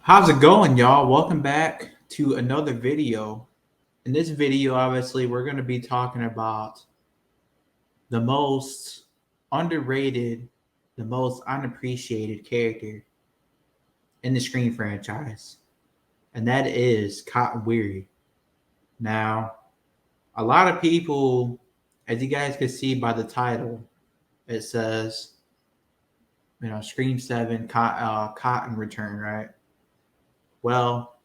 How's it going, y'all? Welcome back to another video. In this video, obviously, we're going to be talking about the most underrated, the most unappreciated character in the Scream franchise, and that is Cotton Weary. Now, a lot of people, as you guys can see by the title, it says, Scream 7, Cotton Return, right? Well,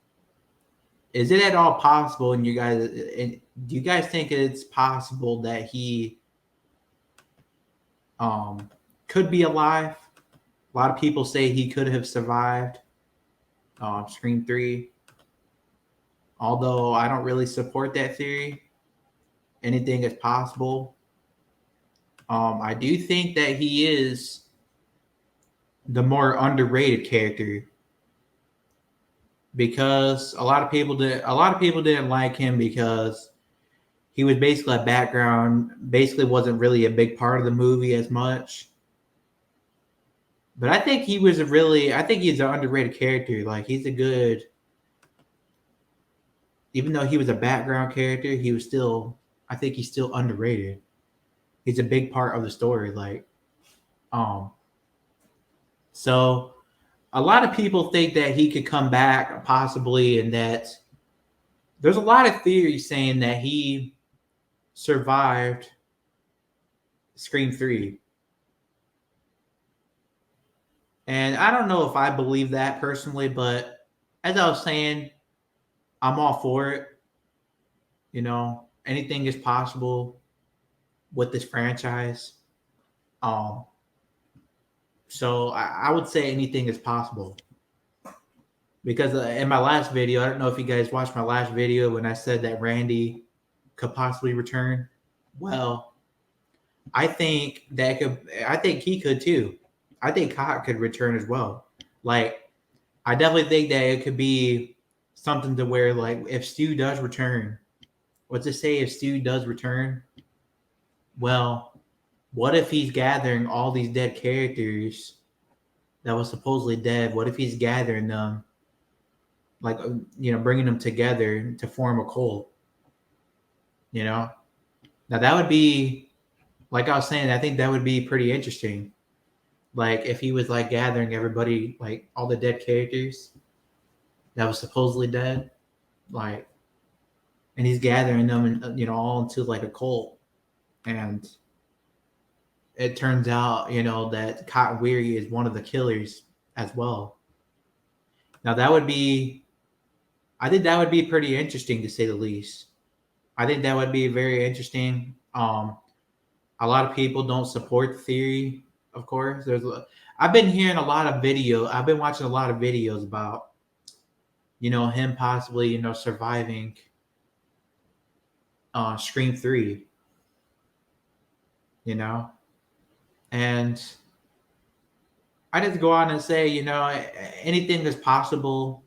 is it at all possible, and do you guys think it's possible that he um could be alive? A lot of people say he could have survived Scream 3, although I don't really support that theory. Anything is possible. I do think that he is the more underrated character because a lot of people didn't like him because he was basically a background, basically wasn't really a big part of the movie as much. But I think he's an underrated character. Like he's a good, even though he was a background character, I think he's still underrated. He's a big part of the story. Um, so a lot of people think that he could come back possibly, and that there's a lot of theories saying that he survived Scream 3. And I don't know if I believe that personally, but as I was saying, I'm all for it. Anything is possible with this franchise. Um, so I would say anything is possible because in my last video, I don't know if you guys watched my last video when I said that Randy could possibly return. Well, I think that could. I think he could too. I think Cot could return as well. Like I definitely think that it could be something to where like if Stu does return, what's it say if Stu does return? Well, what if he's gathering all these dead characters that was supposedly dead? What if he's gathering them, like bringing them together to form a cult? You know, now that would be, like I was saying, I think that would be pretty interesting. Like if he was like gathering everybody, like all the dead characters that was supposedly dead, like, and he's gathering them, and all into like a cult, and it turns out, that Cotton Weary is one of the killers as well. Now that would be, I think that would be pretty interesting to say the least. I think that would be very interesting. A lot of people don't support the theory, of course. I've been hearing a lot of video. I've been watching a lot of videos about, him possibly, surviving Scream 3, you know, and I just go on and say, anything is possible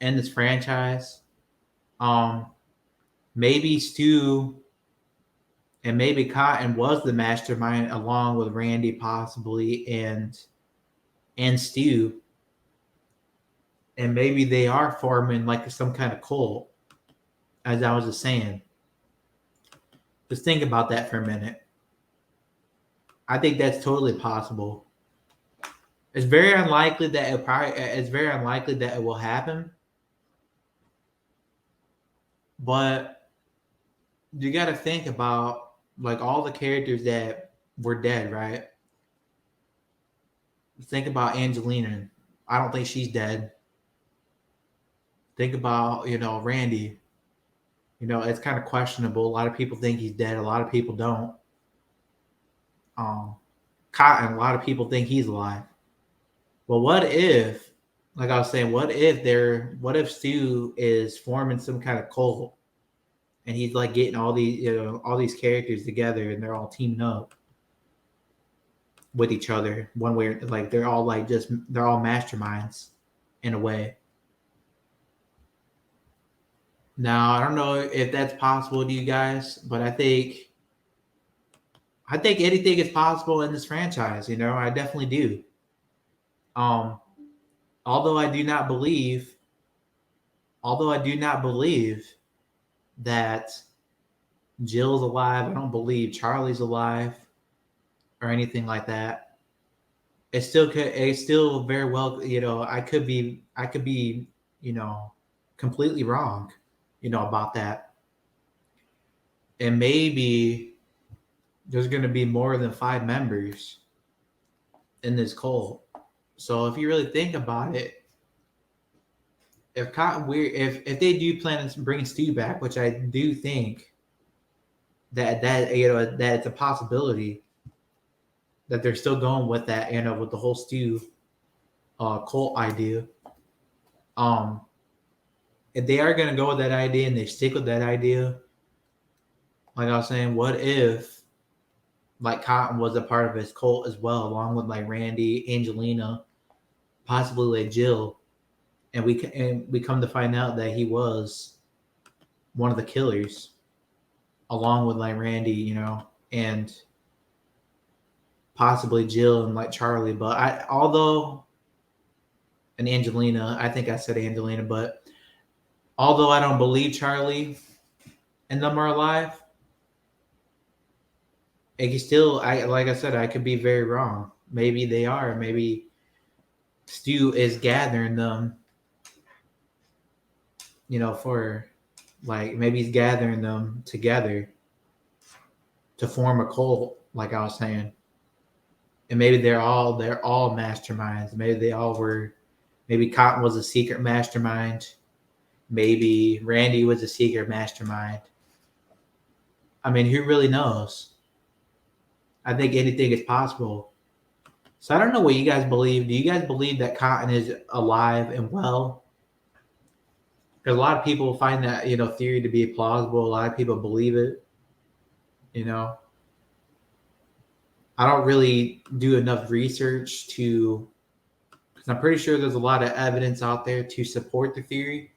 in this franchise. Um, Maybe Stu and maybe Cotton was the mastermind along with Randy possibly and Stu, and maybe they are forming like some kind of cult. As I was just saying, just think about that for a minute. I think that's totally possible. It's very unlikely that it will happen, but you got to think about like all the characters that were dead, right? Think about Angelina. I don't think she's dead. Think about, Randy. It's kind of questionable. A lot of people think he's dead. A lot of people don't. Um, Cotton, a lot of people think he's alive. Well, what if, like I was saying, what if Stu is forming some kind of cult and he's like getting all these characters together and they're all teaming up with each other one way, like they're all masterminds in a way. Now, I don't know if that's possible to you guys, but I think anything is possible in this franchise. I definitely do. Um, although I do not believe, although I do not believe that Jill's alive, I don't believe Charlie's alive or anything like that. It still could, it still very well, I could be, you know, completely wrong, about that. And maybe there's going to be more than 5 members in this cult. So if you really think about it, if they do plan to bring Stu back, which I do think that it's a possibility that they're still going with that, with the whole Stu cult idea. Um, if they are gonna go with that idea and they stick with that idea, like I was saying, what if like Cotton was a part of his cult as well, along with like Randy, Angelina, possibly like Jill, and we come to find out that he was one of the killers, along with like Randy, and possibly Jill and like Charlie. But and Angelina, I think I said Angelina, but although I don't believe Charlie and them are alive, it can still, like I said, I could be very wrong. Maybe they are. Maybe Stu is gathering them, for like maybe he's gathering them together to form a cult, like I was saying. And maybe they're all masterminds. Maybe they all were. Maybe Cotton was a secret mastermind. Maybe Randy was a secret mastermind. I mean, who really knows? I think anything is possible. So I don't know what you guys believe. Do you guys believe that Cotton is alive and well? Because a lot of people find that theory to be plausible. A lot of people believe it. I don't really do enough research to, because I'm pretty sure there's a lot of evidence out there to support the theory.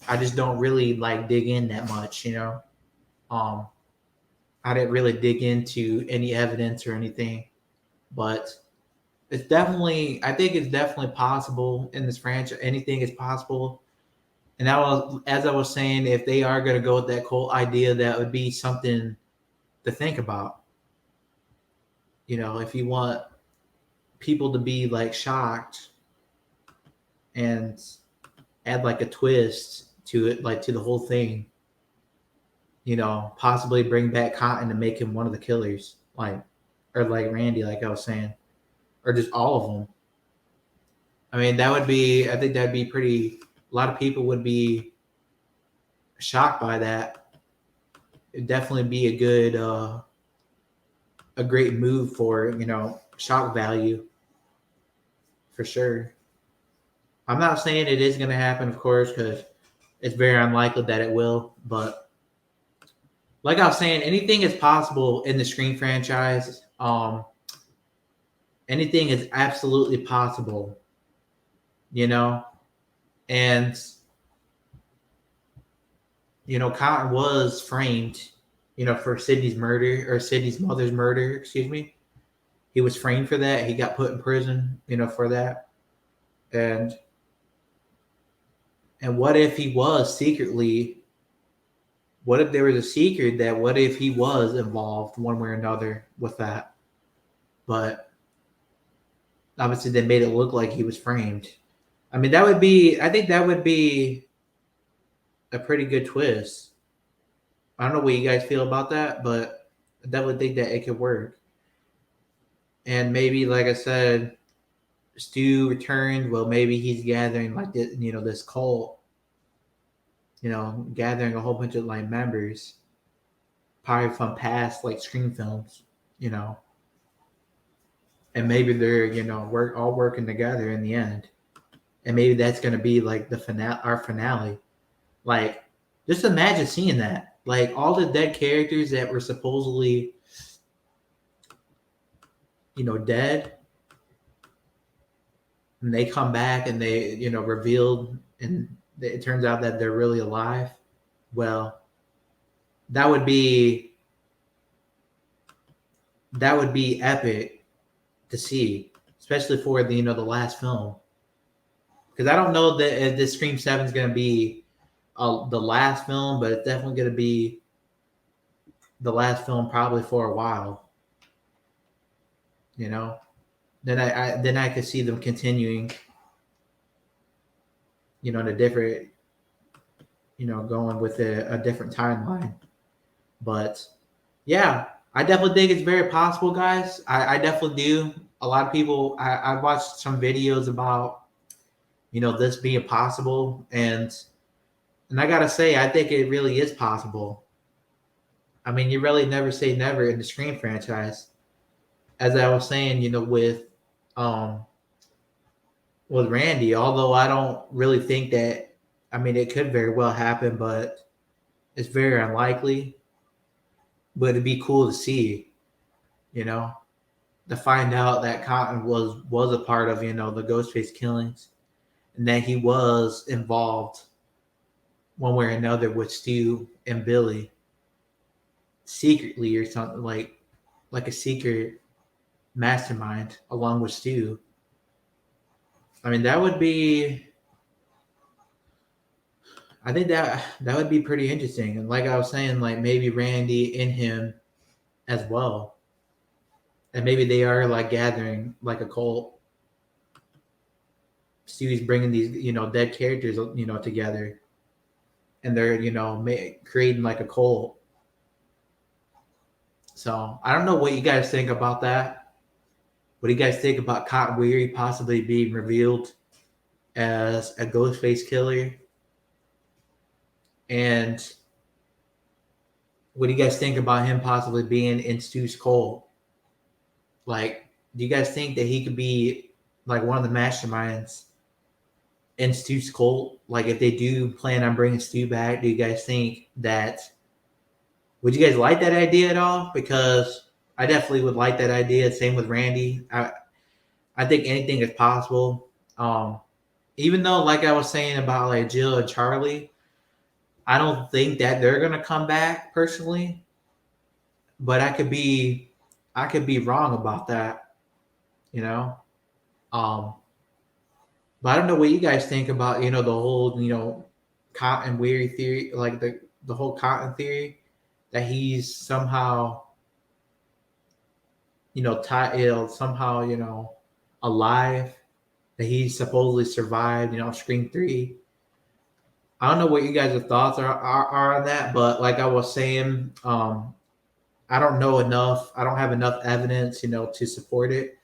I just don't really like dig in that much. I didn't really dig into any evidence or anything, but I think it's definitely possible in this franchise. Anything is possible. And as I was saying, if they are going to go with that cult idea, that would be something to think about. If you want people to be like shocked and add like a twist to it, like to the whole thing, possibly bring back Cotton to make him one of the killers, or like Randy, like I was saying, or just all of them. I mean, I think that'd be pretty, a lot of people would be shocked by that. It'd definitely be a great move for, shock value for sure. I'm not saying it is going to happen, of course, because it's very unlikely that it will, but like I was saying, anything is possible in the Scream franchise. Anything is absolutely possible, and Cotton was framed, for Sydney's murder, or Sydney's mother's murder, excuse me. He was framed for that. He got put in prison, for that. And what if he was secretly? What if there was a secret that? What if he was involved one way or another with that? But obviously, they made it look like he was framed. I mean, I think that would be a pretty good twist. I don't know what you guys feel about that, but I definitely think that it could work. And maybe, like I said, Stu returned. Well, maybe he's gathering like this, this cult. Gathering a whole bunch of like members, probably from past like Scream films. And maybe they're all working together in the end. And maybe that's gonna be like the finale, our finale. Like, just imagine seeing that. Like all the dead characters that were supposedly, dead, and they come back and they, revealed, and it turns out that they're really alive. Well, that would be epic to see, especially for the the last film. because I don't know that if this Scream 7 is going to be the last film, but it's definitely going to be the last film probably for a while. You know, then I could see them continuing. You know, the different, going with a different timeline. But yeah, I definitely think it's very possible, guys. I definitely do. A lot of people, I watched some videos about, this being possible, and I gotta say, I think it really is possible. I mean, you really never say never in the Scream franchise. As I was saying, um with Randy, although I don't really think that. I mean, it could very well happen, but it's very unlikely. But it'd be cool to see, you know, to find out that Cotton was a part of, the Ghostface killings, and that he was involved one way or another with Stu and Billy secretly or something, like a secret mastermind along with Stu. I mean, that would be. I think that would be pretty interesting, and like I was saying, like maybe Randy in him as well, and maybe they are like gathering like a cult. Stu's bringing these dead characters together, and they're creating like a cult. So I don't know what you guys think about that. What do you guys think about Cotton Weary possibly being revealed as a Ghostface killer? And what do you guys think about him possibly being in Stu's cult? Like, do you guys think that he could be like one of the masterminds in Stu's cult? Like, if they do plan on bringing Stu back, do you guys think that? Would you guys like that idea at all? Because I definitely would like that idea. Same with Randy. I think anything is possible. Even though, like I was saying about like Jill and Charlie, I don't think that they're gonna come back personally. But I could be wrong about that. You know. Um, but I don't know what you guys think about the whole Cotton Weary theory, like the whole Cotton theory that he's somehow tied, somehow alive, that he supposedly survived Scream 3. I don't know what you guys' thoughts are on that, but like I was saying, I don't know enough. I don't have enough evidence to support it.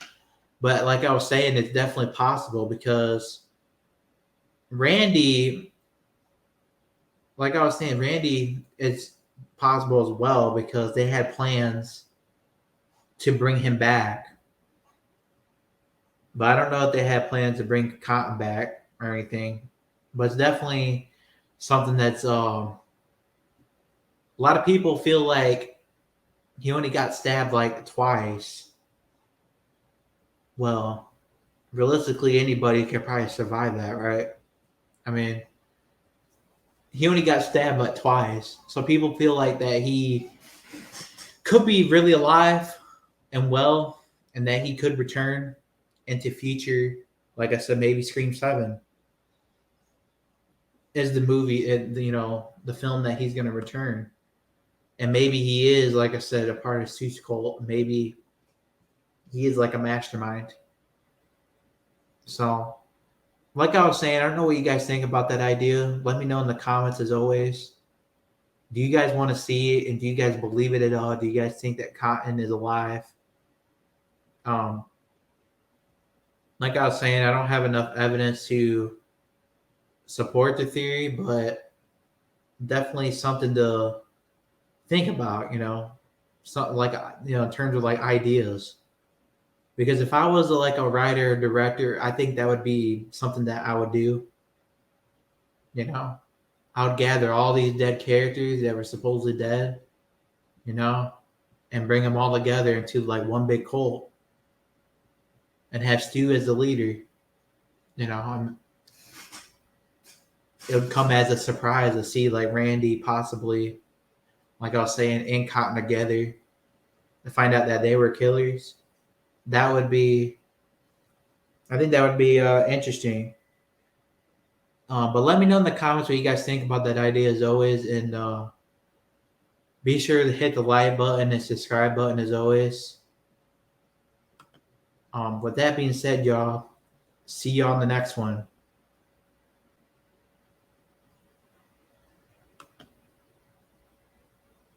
But like I was saying, it's definitely possible because Randy, like I was saying, Randy, it's possible as well because they had plans to bring him back. But I don't know if they had plans to bring Cotton back or anything. But it's definitely something that's a lot of people feel like he only got stabbed like twice. Well, realistically, anybody can probably survive that, right? I mean, he only got stabbed like twice, so people feel like that he could be really alive and well, and that he could return into future. Like I said, maybe Scream 7 is the movie, the film that he's going to return. And maybe he is, like I said, a part of Stu's cult. Maybe he is like a mastermind. So, like I was saying, I don't know what you guys think about that idea. Let me know in the comments as always. Do you guys want to see it, and do you guys believe it at all? Do you guys think that Cotton is alive? Um, like I was saying, I don't have enough evidence to support the theory, but definitely something to think about. Something like in terms of like ideas. Because if I was like a writer or director, I think that would be something that I would do. I would gather all these dead characters that were supposedly dead, you know, and bring them all together into like one big cult, and have Stu as the leader. It would come as a surprise to see like Randy possibly, like I was saying, and Cotton together, to find out that they were killers. That would be, I think that would be interesting. But let me know in the comments what you guys think about that idea as always, and be sure to hit the like button and subscribe button as always. With that being said, y'all, see y'all on the next one.